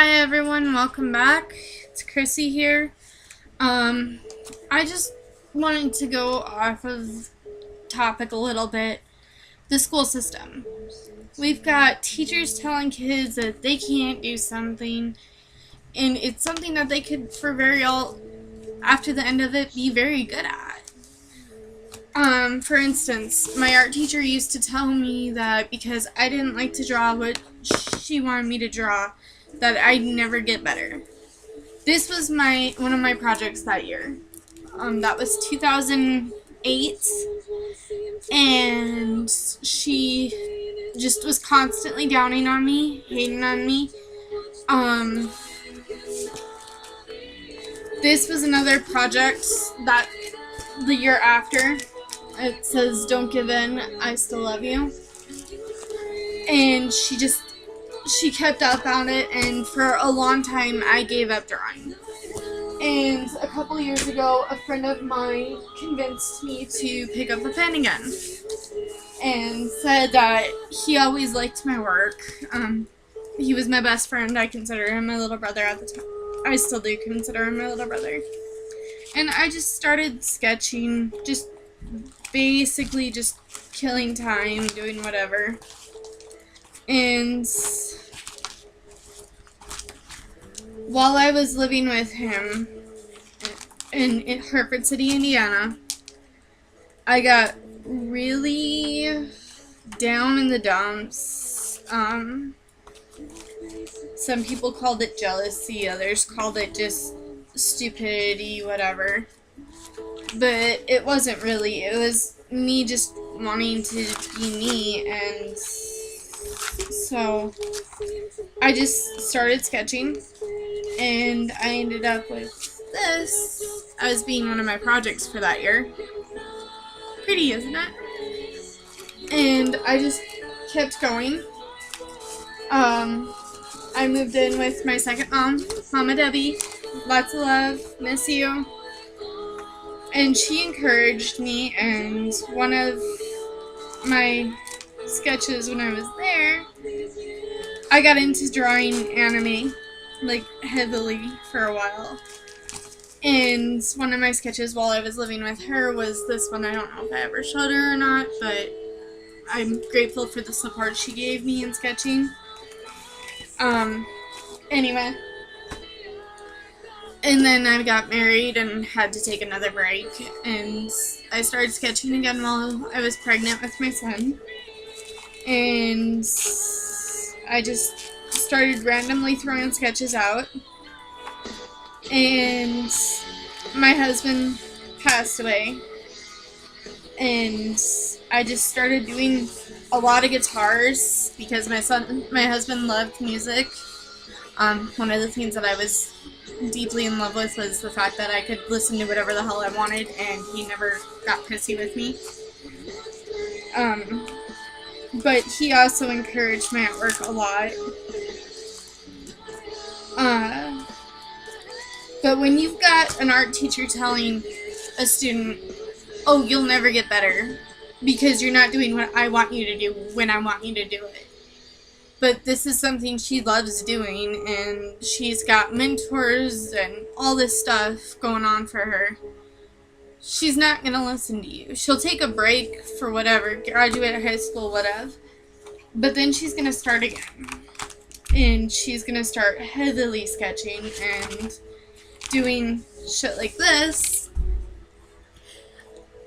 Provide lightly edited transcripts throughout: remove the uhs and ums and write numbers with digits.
Hi everyone, welcome back. It's Chrissy here. I just wanted to go off of topic a little bit. The school system. We've got teachers telling kids that they can't do something, and it's something that they could, after the end of it, be very good at. For instance, my art teacher used to tell me that because I didn't like to draw what she wanted me to draw, that I'd never get better. This was one of my projects that year. That was 2008, and she just was constantly downing on me, hating on me. This was another project that the year after. It says, "Don't give in, I still love you." And she kept up on it, and for a long time I gave up drawing. And a couple years ago, a friend of mine convinced me to pick up the pen again and said that he always liked my work. He was my best friend. I consider him my little brother at the time. I still do consider him my little brother. And I just started sketching, just basically just killing time, doing whatever. And while I was living with him in Hartford City, Indiana, I got really down in the dumps. Some people called it jealousy, others called it just stupidity, whatever. But it wasn't really. It was me just wanting to be me, and so I just started sketching, and I ended up with this as being one of my projects for that year. Pretty, isn't it? And I just kept going. I moved in with my second mom, Mama Debbie. Lots of love, miss you. And she encouraged me, and one of my sketches when I was there, I got into drawing anime, like, heavily for a while. And one of my sketches while I was living with her was this one. I don't know if I ever showed her or not, but I'm grateful for the support she gave me in sketching. Anyway. And then I got married and had to take another break, and I started sketching again while I was pregnant with my son. And I just started randomly throwing sketches out. And my husband passed away, and I just started doing a lot of guitars because my husband loved music. One of the things that I was deeply in love with was the fact that I could listen to whatever the hell I wanted, and he never got pissy with me. But he also encouraged my artwork a lot. But when you've got an art teacher telling a student, "Oh, you'll never get better because you're not doing what I want you to do when I want you to do it," but this is something she loves doing, and she's got mentors and all this stuff going on for her, she's not going to listen to you. She'll take a break for whatever, graduate high school, whatever, but then she's going to start again. And she's going to start heavily sketching and doing shit like this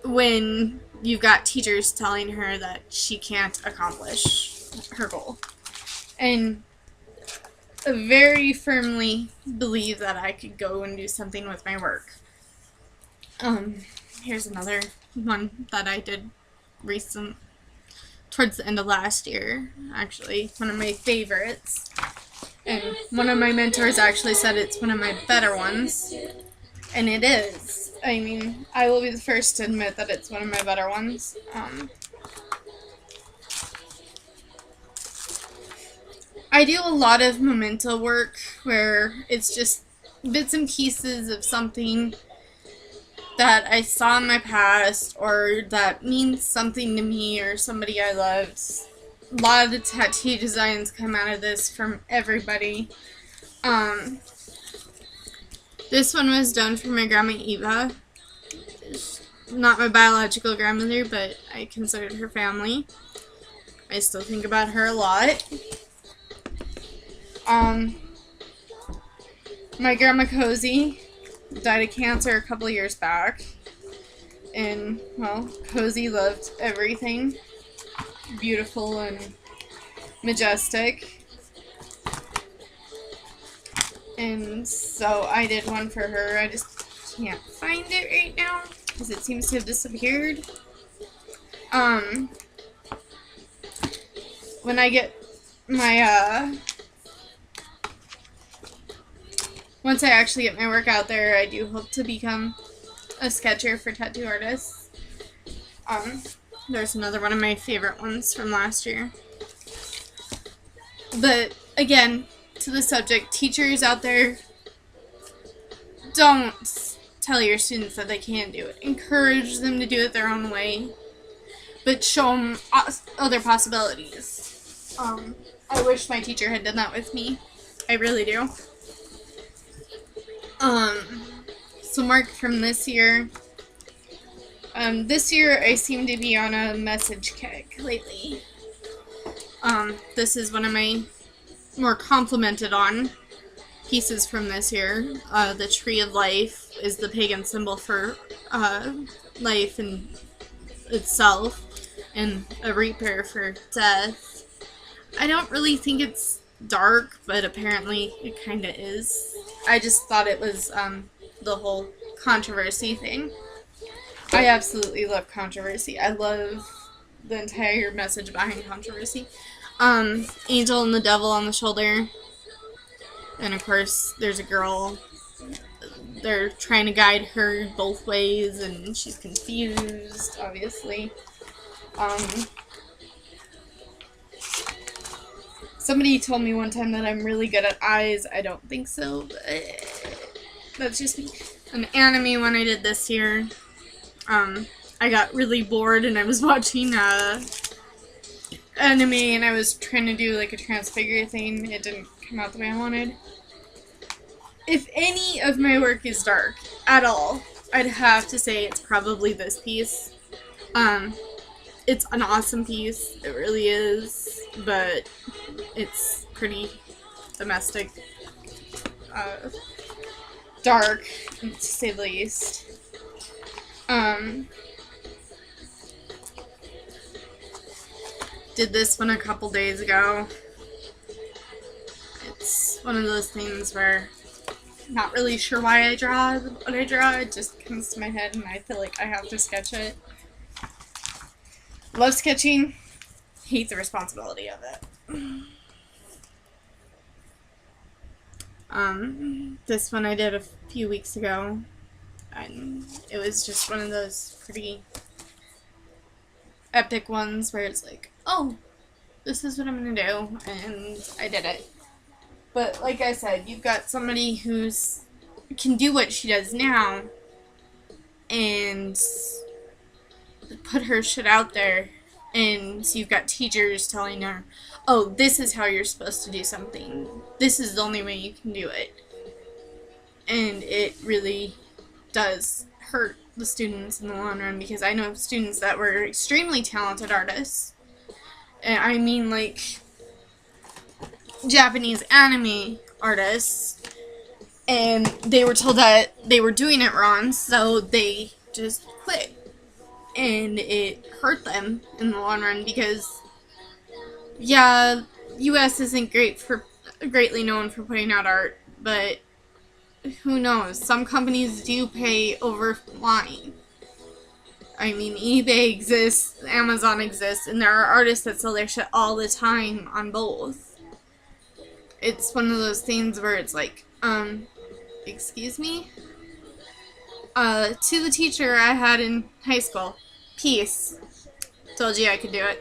when you've got teachers telling her that she can't accomplish her goal. And I very firmly believe that I could go and do something with my work. Here's another one that I did towards the end of last year, actually, one of my favorites. And one of my mentors actually said it's one of my better ones, and it is. I mean, I will be the first to admit that it's one of my better ones. I do a lot of memento work where it's just bits and pieces of something that I saw in my past or that means something to me or somebody I loved. A lot of the tattoo designs come out of this from everybody. Um, this one was done for my grandma Eva. Not my biological grandmother, but I considered her family. I still think about her a lot. My grandma Cozy died of cancer a couple years back. And, well, Cozy loved everything beautiful and majestic. And so I did one for her. I just can't find it right now because it seems to have disappeared. When I get my, once I actually get my work out there, I do hope to become a sketcher for tattoo artists. There's another one of my favorite ones from last year. But, again, to the subject, teachers out there, don't tell your students that they can't do it. Encourage them to do it their own way, but show them other possibilities. I wish my teacher had done that with me. I really do. So mark from this year. This year I seem to be on a message kick lately. This is one of my more complimented on pieces from this year. The Tree of Life is the pagan symbol for life and itself, and a reaper for death. I don't really think it's dark, but apparently it kind of is. I just thought it was the whole controversy thing. I absolutely love controversy. I love the entire message behind controversy. Angel and the devil on the shoulder. And of course, there's a girl. They're trying to guide her both ways, and she's confused, obviously. Somebody told me one time that I'm really good at eyes. I don't think so, but that's just me. An anime one I did this year. I got really bored and I was watching anime and I was trying to do like a transfigure thing. It didn't come out the way I wanted. If any of my work is dark at all, I'd have to say it's probably this piece. It's an awesome piece. It really is, but it's pretty domestic, dark, to say the least. Did this one a couple days ago. It's one of those things where I'm not really sure why I draw what I draw. It just comes to my head and I feel like I have to sketch it. Love sketching. Hate the responsibility of it. This one I did a few weeks ago, and it was just one of those pretty epic ones where it's like, oh, this is what I'm gonna do, and I did it. But like I said, you've got somebody who's can do what she does now and put her shit out there, and you've got teachers telling her, oh, this is how you're supposed to do something. This is the only way you can do it. And it really does hurt the students in the long run, because I know students that were extremely talented artists. And I mean, like, Japanese anime artists, and they were told that they were doing it wrong, so they just quit. And it hurt them in the long run, because, yeah, US isn't greatly known for putting out art, but who knows? Some companies do pay over line. I mean, eBay exists, Amazon exists, and there are artists that sell their shit all the time on both. It's one of those things where it's like, excuse me? To the teacher I had in high school, peace. Told you I could do it.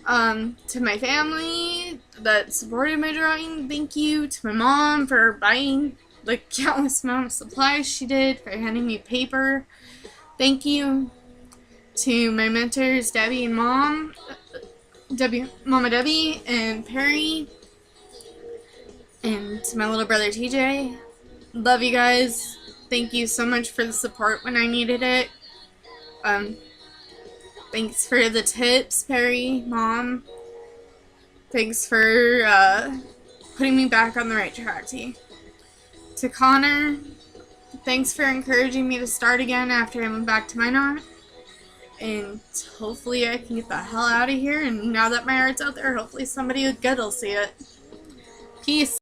To my family that supported my drawing, thank you. To my mom for buying the countless amount of supplies she did, for handing me paper, thank you. To my mentors, Debbie and Mama Debbie and Perry, and To my little brother TJ, love you guys. Thank you so much for the support when I needed it. Thanks for the tips, Perry, Mom. Thanks for putting me back on the right track, T. To Connor, thanks for encouraging me to start again after I went back to Minot. And hopefully I can get the hell out of here. And now that my art's out there, hopefully somebody good will see it. Peace.